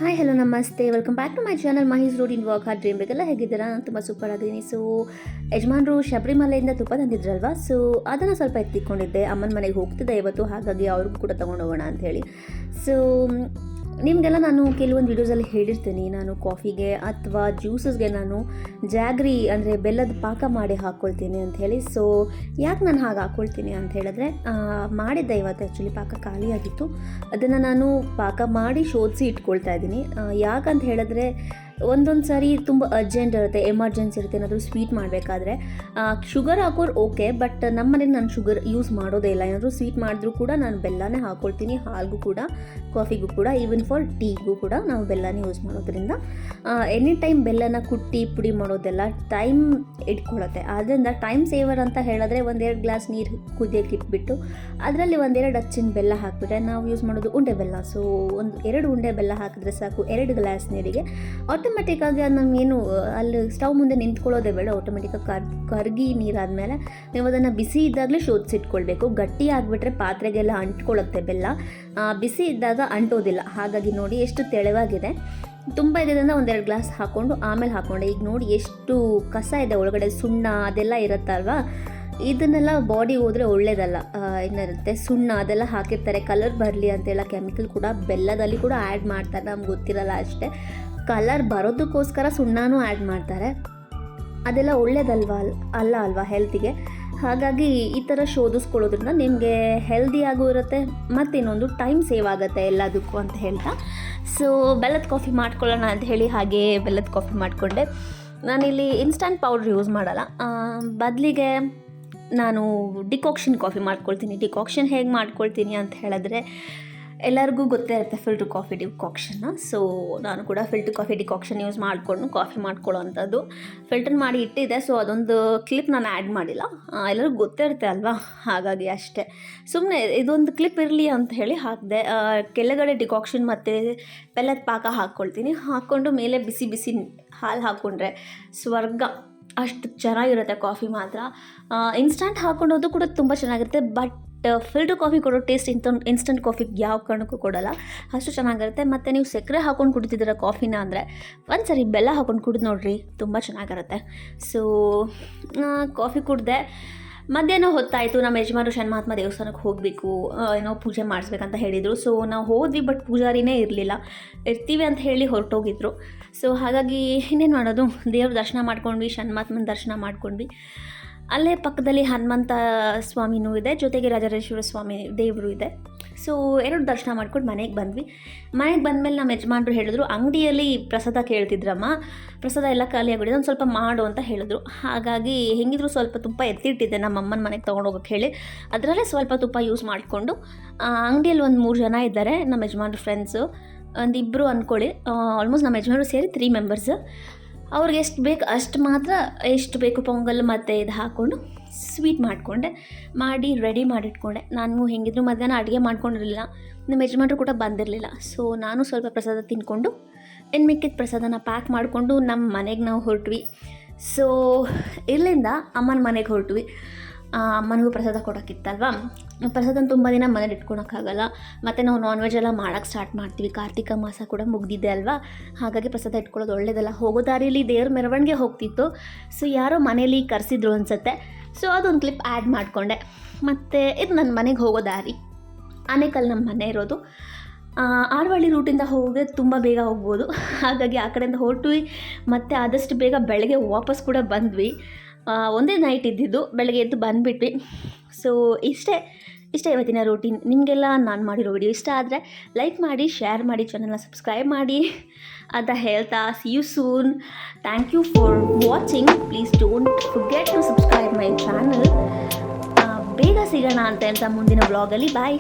Hi hello ನಮಸ್ತೆ, welcome back to my channel Mahi's road in work hard dream. ಬೇಕೆಲ್ಲ ಹೇಗಿದ್ದೀರಾ? ನಾನು ತುಂಬ ಸೂಪರ್ ಆಗಿದ್ದೀನಿ. ಸೊ ಯಜಮಾನರು ಶಬರಿಮಲೆಯಿಂದ ತುಪ್ಪ ತಂದಿದ್ರಲ್ವಾ, ಸೊ ಅದನ್ನು ಸ್ವಲ್ಪ ಎತ್ತಿಕೊಂಡಿದ್ದೆ. ಅಮ್ಮನ ಮನೆಗೆ ಹೋಗ್ತಿದ್ದೆ ಇವತ್ತು, ಹಾಗಾಗಿ ಅವ್ರಿಗೂ ಕೂಡ ತೊಗೊಂಡು ಹೋಗೋಣ ಅಂಥೇಳಿ. ಸೊ ನಿಮಗೆಲ್ಲ ನಾನು ಕೆಲವೊಂದು ವೀಡಿಯೋಸಲ್ಲಿ ಹೇಳಿರ್ತೀನಿ, ನಾನು ಕಾಫಿಗೆ ಅಥವಾ ಜ್ಯೂಸಸ್ಗೆ ನಾನು ಜಾಗ್ರಿ ಅಂದರೆ ಬೆಲ್ಲದ ಪಾಕ ಮಾಡಿ ಹಾಕ್ಕೊಳ್ತೀನಿ ಅಂಥೇಳಿ. ಸೊ ಯಾಕೆ ನಾನು ಹಾಗೆ ಹಾಕ್ಕೊಳ್ತೀನಿ ಅಂತ ಹೇಳಿದ್ರೆ, ಮಾಡಿದ್ದೆ ಇವತ್ತು. ಆ್ಯಕ್ಚುಲಿ ಪಾಕ ಖಾಲಿಯಾಗಿತ್ತು, ಅದನ್ನು ನಾನು ಪಾಕ ಮಾಡಿ ಶೋಧಿಸಿ ಇಟ್ಕೊಳ್ತಾ ಇದ್ದೀನಿ. ಯಾಕಂತ ಹೇಳಿದ್ರೆ ಒಂದೊಂದು ಸಾರಿ ತುಂಬ ಅರ್ಜೆಂಟ್ ಇರುತ್ತೆ, ಎಮರ್ಜೆನ್ಸಿ ಇರುತ್ತೆ, ಏನಾದರೂ ಸ್ವೀಟ್ ಮಾಡಬೇಕಾದ್ರೆ ಶುಗರ್ ಹಾಕೋರು ಓಕೆ, ಬಟ್ ನಮ್ಮ ಮನೇಲಿ ನಾನು ಶುಗರ್ ಯೂಸ್ ಮಾಡೋದೇ ಇಲ್ಲ. ಏನಾದರೂ ಸ್ವೀಟ್ ಮಾಡಿದ್ರೂ ಕೂಡ ನಾನು ಬೆಲ್ಲನೇ ಹಾಕ್ಕೊಳ್ತೀನಿ, ಹಾಲಿಗೂ ಕೂಡ ಕಾಫಿಗೂ ಕೂಡ, ಈವನ್ ಫಾರ್ ಟೀಗೂ ಕೂಡ ನಾವು ಬೆಲ್ಲನೇ ಯೂಸ್ ಮಾಡೋದ್ರಿಂದ ಎನಿ ಟೈಮ್ ಬೆಲ್ಲನ ಕುಟ್ಟಿ ಪುಡಿ ಮಾಡೋದೆಲ್ಲ ಟೈಮ್ ಇಟ್ಕೊಳ್ಳುತ್ತೆ. ಆದ್ದರಿಂದ ಟೈಮ್ ಸೇವರ್ ಅಂತ ಹೇಳಿದ್ರೆ ಒಂದೆರಡು ಗ್ಲಾಸ್ ನೀರು ಕುದಿಯೋಕ್ಕೆ ಇಟ್ಬಿಟ್ಟು ಅದರಲ್ಲಿ ಒಂದೆರಡು ಅಚ್ಚಿನ ಬೆಲ್ಲ ಹಾಕಿಬಿಟ್ರೆ, ನಾವು ಯೂಸ್ ಮಾಡೋದು ಉಂಡೆ ಬೆಲ್ಲ. ಸೊ ಎರಡು ಉಂಡೆ ಬೆಲ್ಲ ಹಾಕಿದ್ರೆ ಸಾಕು 2 ಗ್ಲಾಸ್ ನೀರಿಗೆ. ಆಟೋಮೆಟಿಕ್ಕಾಗಿ ನಮಗೇನು ಅಲ್ಲಿ ಸ್ಟವ್ ಮುಂದೆ ನಿಂತ್ಕೊಳ್ಳೋದೇ ಬೇಡ, ಆಟೋಮೆಟಿಕ್ಕಾಗಿ ಕರ್ಗಿ ನೀರಾದಮೇಲೆ ನೀವು ಅದನ್ನು ಬಿಸಿ ಇದ್ದಾಗಲೇ ಶೋಧಿಸಿಟ್ಕೊಳ್ಬೇಕು. ಗಟ್ಟಿ ಆಗಿಬಿಟ್ರೆ ಪಾತ್ರೆಗೆಲ್ಲ ಅಂಟ್ಕೊಳ್ಳುತ್ತೆ ಬೆಲ್ಲ, ಬಿಸಿ ಇದ್ದಾಗ ಅಂಟೋದಿಲ್ಲ. ಹಾಗಾಗಿ ನೋಡಿ ಎಷ್ಟು ತೆಳುವಾಗಿದೆ. ತುಂಬ ಇದರಿಂದ ಒಂದೆರಡು ಗ್ಲಾಸ್ ಹಾಕ್ಕೊಂಡು ಆಮೇಲೆ ಹಾಕ್ಕೊಂಡೆ. ಈಗ ನೋಡಿ ಎಷ್ಟು ಕಸ ಇದೆ ಒಳಗಡೆ, ಸುಣ್ಣ ಅದೆಲ್ಲ ಇರುತ್ತಲ್ವ, ಇದನ್ನೆಲ್ಲ ಬಾಡಿ ಹೋದರೆ ಒಳ್ಳೇದಲ್ಲ. ಏನಿರುತ್ತೆ ಸುಣ್ಣ ಅದೆಲ್ಲ ಹಾಕಿರ್ತಾರೆ ಕಲರ್ ಬರಲಿ ಅಂತೆಲ್ಲ, ಕೆಮಿಕಲ್ ಕೂಡ ಬೆಲ್ಲದಲ್ಲಿ ಕೂಡ ಆ್ಯಡ್ ಮಾಡ್ತಾರೆ, ನಮ್ಗೆ ಗೊತ್ತಿರಲ್ಲ ಅಷ್ಟೇ. ಕಲರ್ ಬರೋದಕ್ಕೋಸ್ಕರ ಸುಣ್ಣನೂ ಆ್ಯಡ್ ಮಾಡ್ತಾರೆ, ಅದೆಲ್ಲ ಒಳ್ಳೇದಲ್ವ ಅಲ್ವಾ ಹೆಲ್ತಿಗೆ. ಹಾಗಾಗಿ ಈ ಥರ ಶೋಧಿಸ್ಕೊಳ್ಳೋದ್ರಿಂದ ನಿಮಗೆ ಹೆಲ್ದಿಯಾಗೂ ಇರುತ್ತೆ, ಮತ್ತು ಇನ್ನೊಂದು ಟೈಮ್ ಸೇವ್ ಆಗುತ್ತೆ ಎಲ್ಲದಕ್ಕೂ ಅಂತ ಹೇಳ್ತಾ. ಸೊ ಬೆಲ್ಲದ ಕಾಫಿ ಮಾಡ್ಕೊಳ್ಳೋಣ ಅಂತ ಹೇಳಿ ಹಾಗೆ ಬೆಲ್ಲದ ಕಾಫಿ ಮಾಡಿಕೊಂಡೆ. ನಾನಿಲ್ಲಿ ಇನ್ಸ್ಟಂಟ್ ಪೌಡ್ರ್ ಯೂಸ್ ಮಾಡಲ್ಲ, ಬದಲಿಗೆ ನಾನು ಡಿಕಾಕ್ಷನ್ ಕಾಫಿ ಮಾಡ್ಕೊಳ್ತೀನಿ. ಡಿಕಾಕ್ಷನ್ ಹೇಗೆ ಮಾಡ್ಕೊಳ್ತೀನಿ ಅಂತ ಹೇಳಿದ್ರೆ, ಎಲ್ಲರಿಗೂ ಗೊತ್ತೇ ಇರುತ್ತೆ ಫಿಲ್ಟರ್ ಕಾಫಿ ಡಿಕಾಕ್ಷನ್ನ. ಸೊ ನಾನು ಕೂಡ ಫಿಲ್ಟರ್ ಕಾಫಿ ಡಿಕಾಕ್ಷನ್ ಯೂಸ್ ಮಾಡಿಕೊಂಡು ಕಾಫಿ ಮಾಡ್ಕೊಳ್ಳೋ ಅಂಥದ್ದು ಫಿಲ್ಟರ್ ಮಾಡಿ ಇಟ್ಟಿದ್ದೆ. ಸೊ ಅದೊಂದು ಕ್ಲಿಪ್ ನಾನು ಆ್ಯಡ್ ಮಾಡಿಲ್ಲ, ಎಲ್ಲರಿಗೂ ಗೊತ್ತೇ ಇರುತ್ತೆ ಅಲ್ವಾ, ಹಾಗಾಗಿ ಅಷ್ಟೇ. ಸುಮ್ಮನೆ ಇದೊಂದು ಕ್ಲಿಪ್ ಇರಲಿ ಅಂತ ಹೇಳಿ ಹಾಕಿದೆ. ಕೆಳಗಡೆ ಡಿಕಾಕ್ಷನ್ ಮತ್ತು ಬೆಲ್ಲದ ಪಾಕ ಹಾಕ್ಕೊಳ್ತೀನಿ. ಹಾಕ್ಕೊಂಡು ಮೇಲೆ ಬಿಸಿ ಬಿಸಿ ಹಾಲು ಹಾಕ್ಕೊಂಡ್ರೆ ಸ್ವರ್ಗ, ಅಷ್ಟು ಚೆನ್ನಾಗಿರುತ್ತೆ ಕಾಫಿ ಮಾತ್ರ. ಇನ್ಸ್ಟಂಟ್ ಹಾಕ್ಕೊಂಡೋದು ಕೂಡ ತುಂಬ ಚೆನ್ನಾಗಿರುತ್ತೆ, ಬಟ್ ಫಿಲ್ಟರ್ ಕಾಫಿ ಕೊಡೋ ಟೇಸ್ಟ್ ಇನ್ಸ್ಟಂಟ್ ಕಾಫಿಗೆ ಯಾವ ಕಾರಣಕ್ಕೂ ಕೊಡೋಲ್ಲ, ಅಷ್ಟು ಚೆನ್ನಾಗಿರುತ್ತೆ. ಮತ್ತು ನೀವು ಸಕ್ಕರೆ ಹಾಕ್ಕೊಂಡು ಕುಡಿತಿದ್ದೀರ ಕಾಫಿನ ಅಂದರೆ ಒಂದು ಸರಿ ಬೆಲ್ಲ ಹಾಕ್ಕೊಂಡು ಕುಡಿದು ನೋಡಿರಿ, ತುಂಬ ಚೆನ್ನಾಗಿರುತ್ತೆ. ಸೊ ಕಾಫಿ ಕುಡಿದೆ. ಮಧ್ಯಾಹ್ನ ಹೊತ್ತಾಯಿತು, ನಮ್ಮ ಯಜಮಾನರು ಶಣ್ಮಹಾತ್ಮ ದೇವಸ್ಥಾನಕ್ಕೆ ಹೋಗಬೇಕು, ಏನೋ ಪೂಜೆ ಮಾಡಿಸ್ಬೇಕಂತ ಹೇಳಿದರು. ಸೊ ನಾವು ಹೋದ್ವಿ, ಬಟ್ ಪೂಜಾರಿನೇ ಇರಲಿಲ್ಲ. ಇರ್ತೀವಿ ಅಂತ ಹೇಳಿ ಹೊರಟೋಗಿದ್ರು. ಸೊ ಹಾಗಾಗಿ ಇನ್ನೇನು ಮಾಡೋದು, ದೇವ್ರ ದರ್ಶನ ಮಾಡ್ಕೊಂಡ್ವಿ, ಶಣ್ಮಹಾತ್ಮನ ದರ್ಶನ ಮಾಡ್ಕೊಂಡ್ವಿ. ಅಲ್ಲೇ ಪಕ್ಕದಲ್ಲಿ ಹನುಮಂತ ಸ್ವಾಮಿನೂ ಇದೆ, ಜೊತೆಗೆ ರಾಜರಾಜೇಶ್ವರ ಸ್ವಾಮಿ ದೇವರು ಇದೆ. ಸೊ 2 ದರ್ಶನ ಮಾಡ್ಕೊಂಡು ಮನೆಗೆ ಬಂದ್ವಿ. ಮನೆಗೆ ಬಂದಮೇಲೆ ನಮ್ಮ ಯಜಮಾನರು ಹೇಳಿದ್ರು, ಅಂಗಡಿಯಲ್ಲಿ ಪ್ರಸಾದ ಕೇಳ್ತಿದ್ರಮ್ಮ, ಪ್ರಸಾದ ಎಲ್ಲ ಖಾಲಿ ಆಗಿಬಿಟ್ಟಿದೆ, ಒಂದು ಸ್ವಲ್ಪ ಮಾಡು ಅಂತ ಹೇಳಿದ್ರು. ಹಾಗಾಗಿ ಹೆಂಗಿದ್ರು ಸ್ವಲ್ಪ ತುಪ್ಪ ಎತ್ತಿಟ್ಟಿದ್ದೆ ನಮ್ಮ ಅಮ್ಮನ ಮನೆಗೆ ತೊಗೊಂಡೋಗೋಕ್ಕೆ ಹೇಳಿ, ಅದರಲ್ಲೇ ಸ್ವಲ್ಪ ತುಪ್ಪ ಯೂಸ್ ಮಾಡಿಕೊಂಡು, ಅಂಗಡಿಯಲ್ಲಿ ಒಂದು 3 ಜನ ಇದ್ದಾರೆ ನಮ್ಮ ಯಜಮಾನ್ರ ಫ್ರೆಂಡ್ಸು, ಒಂದು 2 ಅಂದ್ಕೊಳ್ಳಿ, ಆಲ್ಮೋಸ್ಟ್ ನಮ್ಮ ಯಜಮಾನರು ಸೇರಿ 3 ಮೆಂಬರ್ಸ್. ಅವ್ರಿಗೆ ಎಷ್ಟು ಬೇಕು ಅಷ್ಟು ಮಾತ್ರ, ಎಷ್ಟು ಬೇಕು ಪೊಂಗಲ್ ಮತ್ತು ಇದು ಹಾಕ್ಕೊಂಡು ಸ್ವೀಟ್ ಮಾಡಿ ರೆಡಿ ಮಾಡಿಟ್ಕೊಂಡೆ. ನಾನು ಹೆಂಗಿದ್ರು ಮಧ್ಯಾಹ್ನ ಅಡುಗೆ ಮಾಡ್ಕೊಂಡಿರಲಿಲ್ಲ, ನಮ್ಮ ಯಜಮಾನರು ಕೂಡ ಬಂದಿರಲಿಲ್ಲ. ಸೊ ನಾನು ಸ್ವಲ್ಪ ಪ್ರಸಾದ ತಿಂದ್ಕೊಂಡು ಇನ್ನು ಮಿಕ್ಕಿದ ಪ್ರಸಾದನ ಪ್ಯಾಕ್ ಮಾಡಿಕೊಂಡು ನಮ್ಮ ಮನೆಗೆ ನಾವು ಹೊರಟ್ವಿ. ಸೊ ಇಲ್ಲಿಂದ ಅಮ್ಮನ ಮನೆಗೆ ಹೊರಟ್ವಿ. ಅಮ್ಮನಿಗೂ ಪ್ರಸಾದ ಕೊಡೋಕ್ಕಿತ್ತಲ್ವ, ಪ್ರಸಾದನ ತುಂಬ ದಿನ ಮನೇಲಿ ಇಟ್ಕೊಳಕ್ಕಾಗಲ್ಲ, ಮತ್ತು ನಾವು ನಾನ್ ವೆಜ್ ಎಲ್ಲ ಮಾಡೋಕ್ಕೆ ಸ್ಟಾರ್ಟ್ ಮಾಡ್ತೀವಿ. ಕಾರ್ತಿಕ ಮಾಸ ಕೂಡ ಮುಗ್ದಿದೆ ಅಲ್ವಾ, ಹಾಗಾಗಿ ಪ್ರಸಾದ ಇಟ್ಕೊಳ್ಳೋದು ಒಳ್ಳೇದಲ್ಲ. ಹೋಗೋ ದಾರಿಯಲ್ಲಿ ದೇವ್ರ ಮೆರವಣಿಗೆ ಹೋಗ್ತಿತ್ತು. ಸೊ ಯಾರೋ ಮನೇಲಿ ಕರೆಸಿದ್ರು ಅನಿಸುತ್ತೆ. ಸೊ ಅದೊಂದು ಕ್ಲಿಪ್ ಆ್ಯಡ್ ಮಾಡಿಕೊಂಡೆ. ಮತ್ತು ಇದು ನನ್ನ ಮನೆಗೆ ಹೋಗೋ ದಾರಿ, ಆನೇಕಲ್ ನಮ್ಮ ಮನೆ ಇರೋದು. ಆರವಳ್ಳಿ ರೂಟಿಂದ ಹೋಗೋದೇ ತುಂಬ ಬೇಗ ಹೋಗ್ಬೋದು, ಹಾಗಾಗಿ ಆ ಕಡೆಯಿಂದ ಹೊರಟ್ವಿ. ಮತ್ತು ಆದಷ್ಟು ಬೇಗ ಬೆಳಗ್ಗೆ ವಾಪಸ್ ಕೂಡ ಬಂದ್ವಿ. ಒಂದೇ ನೈಟ್ ಇದ್ದಿದ್ದು, ಬೆಳಗ್ಗೆ ಎದ್ದು ಬಂದುಬಿಟ್ವಿ. ಸೊ ಇಷ್ಟೇ ಇವತ್ತಿನ ರೂಟೀನ್. ನಿಮಗೆಲ್ಲ ನಾನು ಮಾಡಿರೋ ವಿಡಿಯೋ ಇಷ್ಟ ಆದರೆ ಲೈಕ್ ಮಾಡಿ, ಶೇರ್ ಮಾಡಿ, ಚಾನಲ್ನ ಸಬ್ಸ್ಕ್ರೈಬ್ ಮಾಡಿ ಅಂತ ಹೇಳ್ತಾ, see you soon. Thank you for watching. Please don't forget to subscribe my channel. ಬೇಗ ಸಿಗೋಣ ಅಂತ ಹೇಳ್ತಾ ಮುಂದಿನ ಬ್ಲಾಗಲ್ಲಿ ಬಾಯ್.